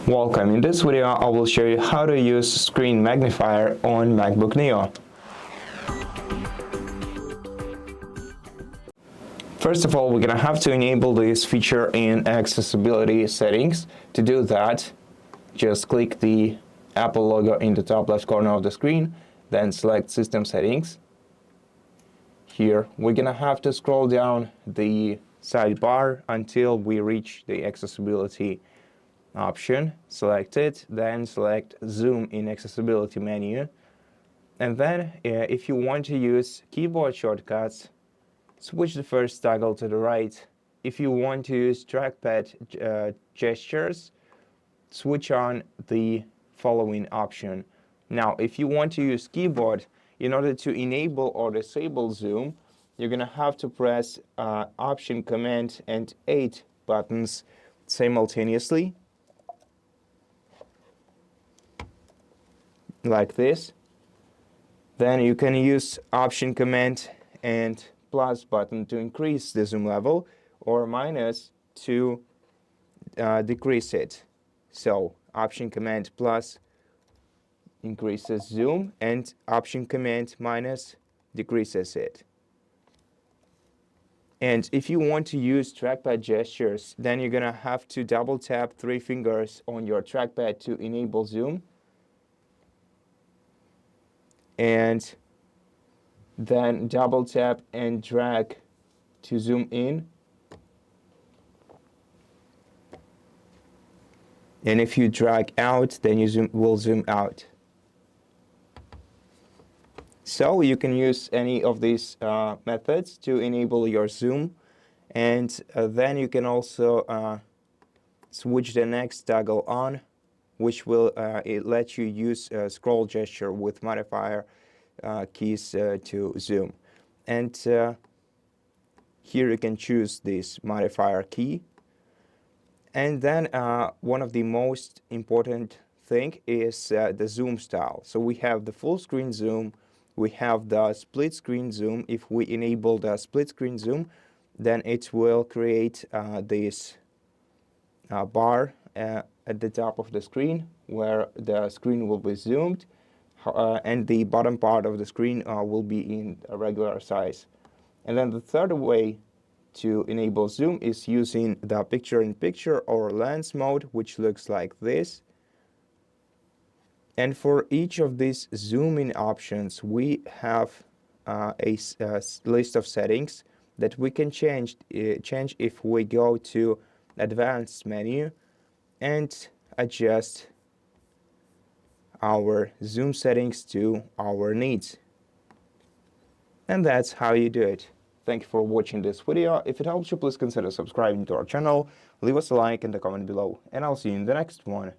Welcome. In this video, I will show you how to use Screen Magnifier on MacBook Neo. First of all, we're going to have to enable this feature in accessibility settings. To do that, just click the Apple logo in the top left corner of the screen, then select System Settings. Here, we're going to have to scroll down the sidebar until we reach the accessibility option. Select it, then select Zoom in Accessibility menu. And then, if you want to use keyboard shortcuts, switch the first toggle to the right. If you want to use trackpad gestures, switch on the following option. Now, if you want to use keyboard, in order to enable or disable Zoom, you're going to have to press Option, Command, and 8 buttons simultaneously, like this. Then you can use Option, Command, and plus button to increase the zoom level, or minus to decrease it. So Option, Command, plus increases zoom, and Option, Command, minus decreases it. And if you want to use trackpad gestures, then you're gonna have to double tap 3 fingers on your trackpad to enable zoom, and then double tap and drag to zoom in. And if you drag out, then you will zoom out. So you can use any of these methods to enable your zoom, and then you can also switch the next toggle on, which will let you use scroll gesture with modifier keys to zoom. And here you can choose this modifier key. And then one of the most important thing is the zoom style. So we have the full screen zoom, we have the split screen zoom. If we enable the split screen zoom, then it will create this bar at the top of the screen where the screen will be zoomed, and the bottom part of the screen will be in a regular size. And then the third way to enable zoom is using the picture-in-picture or lens mode, which looks like this. And for each of these zooming options, we have a list of settings that we can change if we go to Advanced menu and adjust our zoom settings to our needs. And that's how you do it. Thank you for watching this video. If it helps you, please consider subscribing to our channel, leave us a like and a comment below, and I'll see you in the next one.